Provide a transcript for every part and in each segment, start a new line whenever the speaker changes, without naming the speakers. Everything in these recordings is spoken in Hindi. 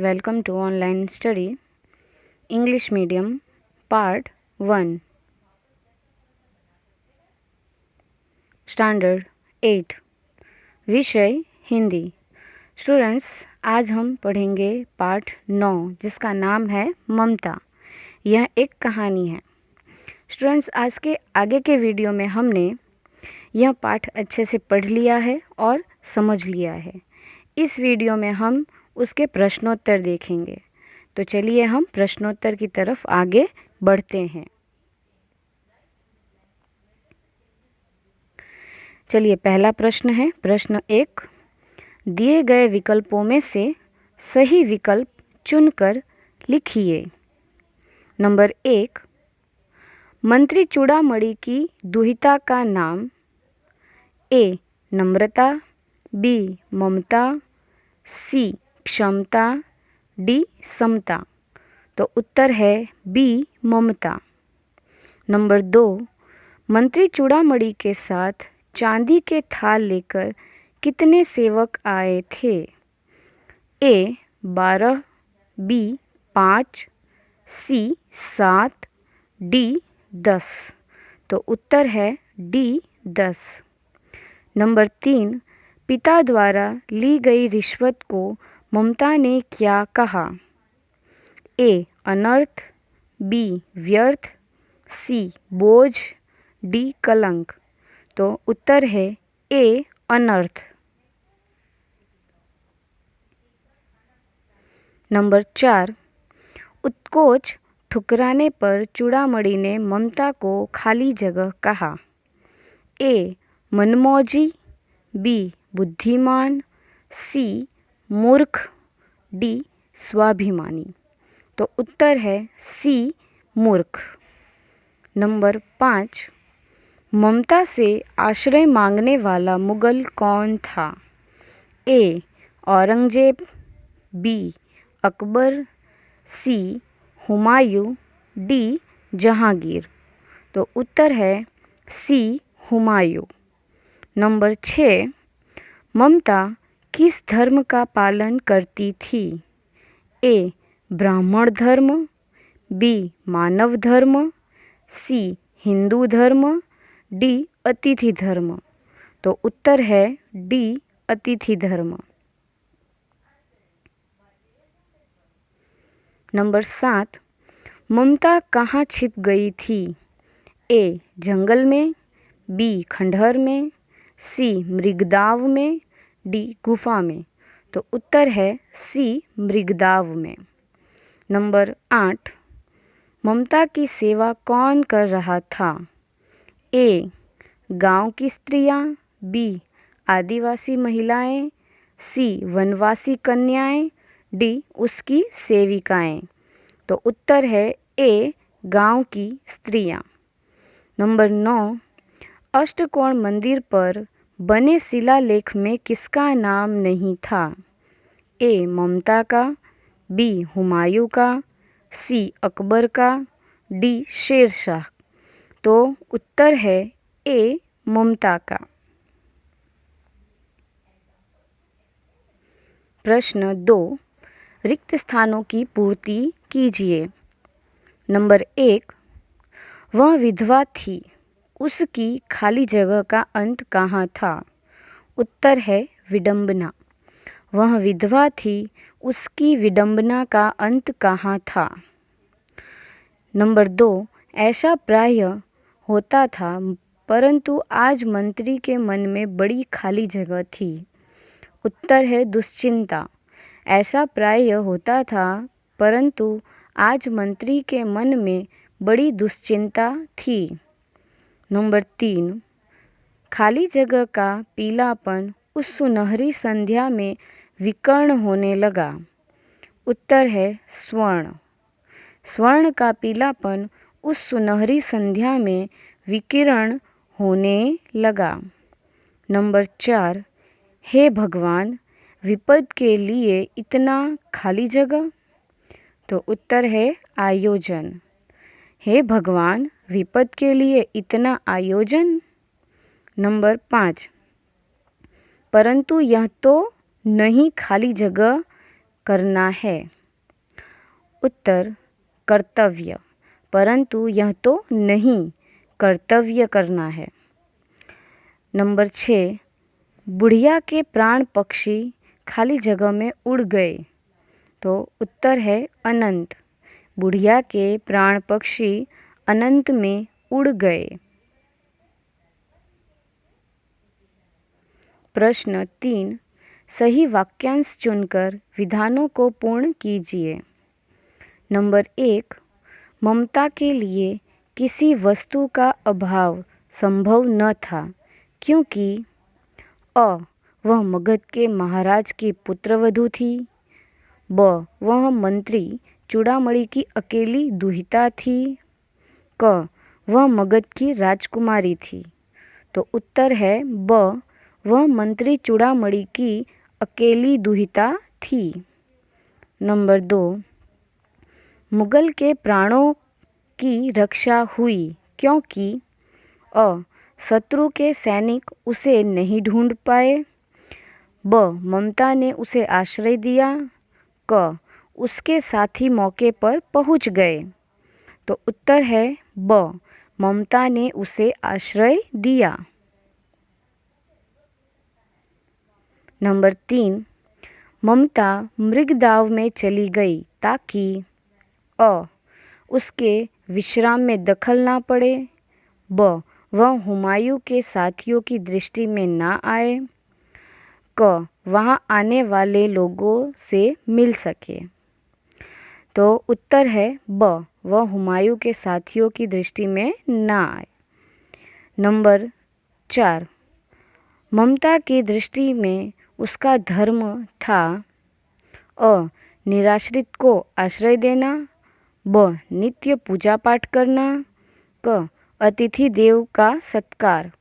welcome to online study English medium part 1 standard 8 विषय हिंदी। स्टूडेंट्स, आज हम पढ़ेंगे पाठ 9 जिसका नाम है ममता। यह एक कहानी है। स्टूडेंट्स, आज के आगे के वीडियो में हमने यह पाठ अच्छे से पढ़ लिया है और समझ लिया है। इस वीडियो में हम उसके प्रश्नोत्तर देखेंगे। तो चलिए हम प्रश्नोत्तर की तरफ आगे बढ़ते हैं। चलिए, पहला प्रश्न है। प्रश्न 1, दिए गए विकल्पों में से सही विकल्प चुनकर लिखिए। नंबर 1, मंत्री चूड़ामणि की दुहिता का नाम। ए, नम्रता, बी, ममता, सी, क्षमता, डी, समता। तो उत्तर है बी, ममता। नंबर 2, मंत्री चूड़ामणि के साथ चांदी के थाल लेकर कितने सेवक आए थे? ए, 12, बी, 5, सी, 7, डी, 10। तो उत्तर है डी, 10। नंबर 3, पिता द्वारा ली गई रिश्वत को ममता ने क्या कहा? ए, अनर्थ, बी, व्यर्थ, सी, बोझ, डी, कलंक। तो उत्तर है ए, अनर्थ। नंबर 4, उत्कोच ठुकराने पर चूड़ामणि ने ममता को खाली जगह कहा। ए, मनमौजी, बी, बुद्धिमान, सी, मूर्ख, डी, स्वाभिमानी। तो उत्तर है सी, मूर्ख। नंबर 5, ममता से आश्रय मांगने वाला मुगल कौन था? ए, औरंगजेब, बी, अकबर, सी, हुमायूं, डी, जहांगीर। तो उत्तर है सी, हुमायूं। नंबर 6, ममता किस धर्म का पालन करती थी? ए, ब्राह्मण धर्म, बी, मानव धर्म, सी, हिंदू धर्म, डी, अतिथि धर्म। तो उत्तर है डी, अतिथि धर्म। नंबर 7, ममता कहाँ छिप गई थी? ए, जंगल में, बी, खंडहर में, सी, मृगदाव में, डी, गुफा में। तो उत्तर है सी, मृगदाव में। नंबर 8, ममता की सेवा कौन कर रहा था? ए, गांव की स्त्रियां, बी, आदिवासी महिलाएं, सी, वनवासी कन्याएं, डी, उसकी सेविकाएं। तो उत्तर है ए, गांव की स्त्रियां। नंबर 9, अष्टकोण मंदिर पर बने शिलालेख में किसका नाम नहीं था? ए, ममता का, बी, हुमायूं का, सी, अकबर का, डी, शेरशाह। तो उत्तर है ए, ममता का। प्रश्न 2, रिक्त स्थानों की पूर्ति कीजिए। नंबर 1, वह विधवा थी, उसकी खाली जगह का अंत कहाँ था? उत्तर है विडंबना। वह विधवा थी, उसकी विडंबना का अंत कहाँ था? नंबर 2, ऐसा प्रायः होता था, परंतु आज मंत्री के मन में बड़ी खाली जगह थी। उत्तर है दुश्चिंता। ऐसा प्रायः होता था, परंतु आज मंत्री के मन में बड़ी दुश्चिंता थी। नंबर 3, खाली जगह का पीलापन उस सुनहरी संध्या में विकर्ण होने लगा। उत्तर है स्वर्ण। स्वर्ण का पीलापन उस सुनहरी संध्या में विकिरण होने लगा। नंबर 4, हे भगवान, विपद के लिए इतना खाली जगह। तो उत्तर है आयोजन। हे भगवान, विपद के लिए इतना आयोजन। नंबर 5, परंतु यह तो नहीं खाली जगह करना है? उत्तर कर्तव्य, परंतु यह तो नहीं, कर्तव्य करना है। नंबर 6, बुढ़िया के प्राण पक्षी खाली जगह में उड़ गए। तो उत्तर है अनंत। बुढ़िया के प्राण पक्षी अनंत में उड़ गए। प्रश्न 3, सही वाक्यांश चुनकर विधानों को पूर्ण कीजिए। नंबर 1, ममता के लिए किसी वस्तु का अभाव संभव न था, क्योंकि अ, वह मगध के महाराज की पुत्रवधू थी। ब, वह मंत्री चूड़ामणि की अकेली दुहिता थी। क, वह मगध की राजकुमारी थी। तो उत्तर है ब, वह मंत्री चूड़ामणि की अकेली दुहिता थी। नंबर 2, मुगल के प्राणों की रक्षा हुई क्योंकि अ, शत्रु के सैनिक उसे नहीं ढूंढ पाए। ब, ममता ने उसे आश्रय दिया। क, उसके साथी मौके पर पहुंच गए। तो उत्तर है ब, ममता ने उसे आश्रय दिया। नंबर 3, ममता मृगदाव में चली गई ताकि अ, उसके विश्राम में दखल ना पड़े। ब, वह हुमायूं के साथियों की दृष्टि में ना आए। क, वहां आने वाले लोगों से मिल सके। तो उत्तर है ब, वह हुमायूं के साथियों की दृष्टि में ना आए। नंबर 4, ममता की दृष्टि में उसका धर्म था अ, निराश्रित को आश्रय देना। ब, नित्य पूजा पाठ करना। क, अतिथि देव का सत्कार।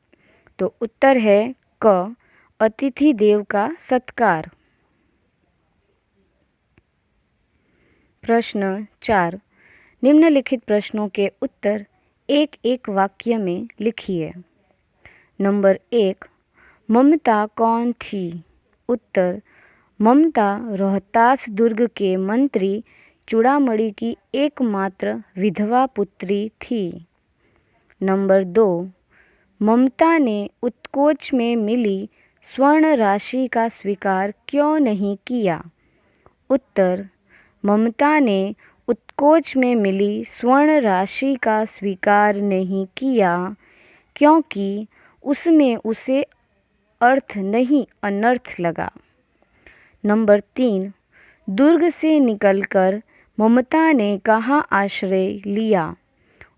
तो उत्तर है क, अतिथि देव का सत्कार। प्रश्न 4, निम्नलिखित प्रश्नों के उत्तर एक एक वाक्य में लिखिए। नंबर 1, ममता कौन थी? उत्तर, ममता रोहतास दुर्ग के मंत्री चूड़ामणि की एकमात्र विधवा पुत्री थी। नंबर 2, ममता ने उत्कोच में मिली स्वर्ण राशि का स्वीकार क्यों नहीं किया? उत्तर, ममता ने उत्कोच में मिली स्वर्ण राशि का स्वीकार नहीं किया क्योंकि उसमें उसे अर्थ नहीं अनर्थ लगा। नंबर 3, दुर्ग से निकलकर ममता ने कहाँ आश्रय लिया?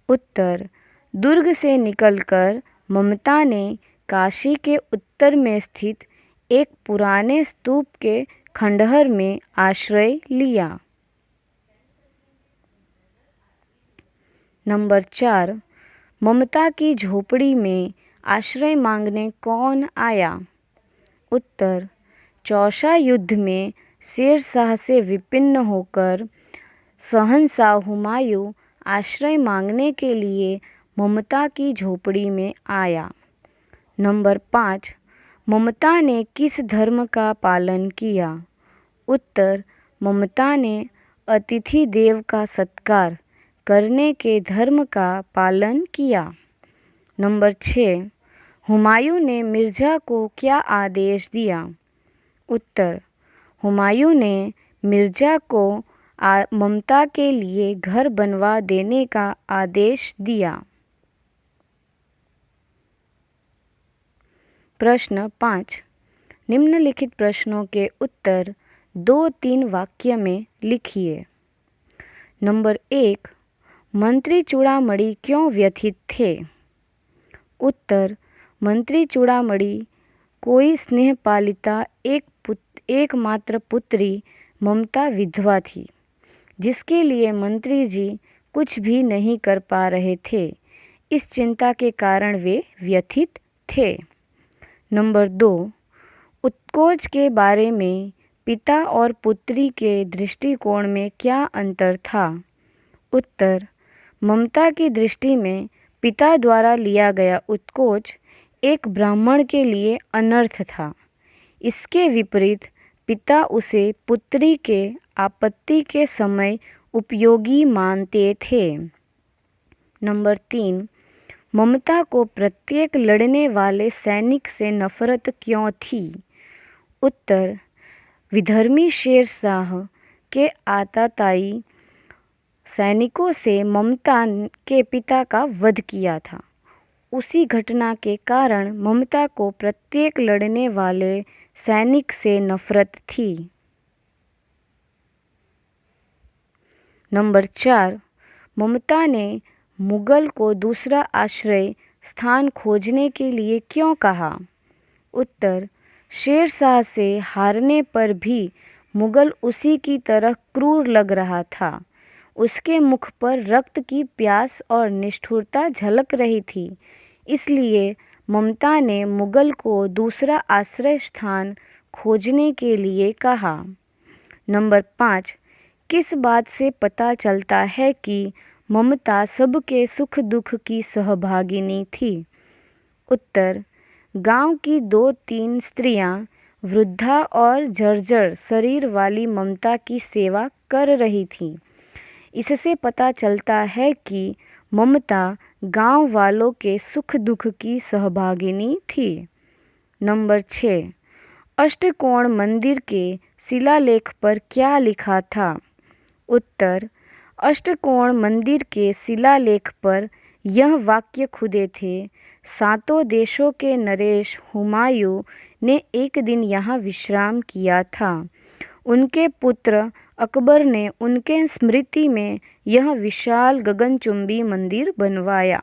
उत्तर, दुर्ग से निकलकर ममता ने काशी के उत्तर में स्थित एक पुराने स्तूप के खंडहर में आश्रय लिया। नंबर 4, ममता की झोपड़ी में आश्रय मांगने कौन आया? उत्तर, चौसा युद्ध में शेरशाह से विपन्न होकर शहंशाह हुमायूं आश्रय मांगने के लिए ममता की झोपड़ी में आया। नंबर 5, ममता ने किस धर्म का पालन किया? उत्तर, ममता ने अतिथि देव का सत्कार करने के धर्म का पालन किया। नंबर 6, हुमायूं ने मिर्जा को क्या आदेश दिया? उत्तर, हुमायूं ने मिर्जा को ममता के लिए घर बनवा देने का आदेश दिया। प्रश्न 5, निम्नलिखित प्रश्नों के उत्तर 2-3 वाक्य में लिखिए। नंबर 1, मंत्री चूड़ामणि क्यों व्यथित थे? उत्तर, मंत्री चूड़ामणि कोई स्नेहपालिता एकमात्र पुत्री ममता विधवा थी, जिसके लिए मंत्री जी कुछ भी नहीं कर पा रहे थे। इस चिंता के कारण वे व्यथित थे। नंबर 2, उत्कोच के बारे में पिता और पुत्री के दृष्टिकोण में क्या अंतर था? उत्तर, ममता की दृष्टि में पिता द्वारा लिया गया उत्कोच एक ब्राह्मण के लिए अनर्थ था। इसके विपरीत पिता उसे पुत्री के आपत्ति के समय उपयोगी मानते थे। नंबर 3, ममता को प्रत्येक लड़ने वाले सैनिक से नफरत क्यों थी? उत्तर, विधर्मी शेर शाह के आताताई सैनिकों से ममता के पिता का वध किया था। उसी घटना के कारण ममता को प्रत्येक लड़ने वाले सैनिक से नफरत थी। नंबर 4, ममता ने मुगल को दूसरा आश्रय स्थान खोजने के लिए क्यों कहा? उत्तर, शेर शाह से हारने पर भी मुगल उसी की तरह क्रूर लग रहा था। उसके मुख पर रक्त की प्यास और निष्ठुरता झलक रही थी। इसलिए ममता ने मुगल को दूसरा आश्रय स्थान खोजने के लिए कहा। नंबर 5, किस बात से पता चलता है कि ममता सबके सुख दुख की सहभागिनी थी? उत्तर, गांव की 2-3 स्त्रियां वृद्धा और जर्जर शरीर वाली ममता की सेवा कर रही थीं। इससे पता चलता है कि ममता गांव वालों के सुख दुख की सहभागिनी थी। नंबर 6, अष्टकोण मंदिर के शिलालेख पर क्या लिखा था? उत्तर, अष्टकोण मंदिर के शिलालेख पर यह वाक्य खुदे थे, सातों देशों के नरेश हुमायूं ने एक दिन यहाँ विश्राम किया था। उनके पुत्र अकबर ने उनके स्मृति में यह विशाल गगनचुंबी मंदिर बनवाया।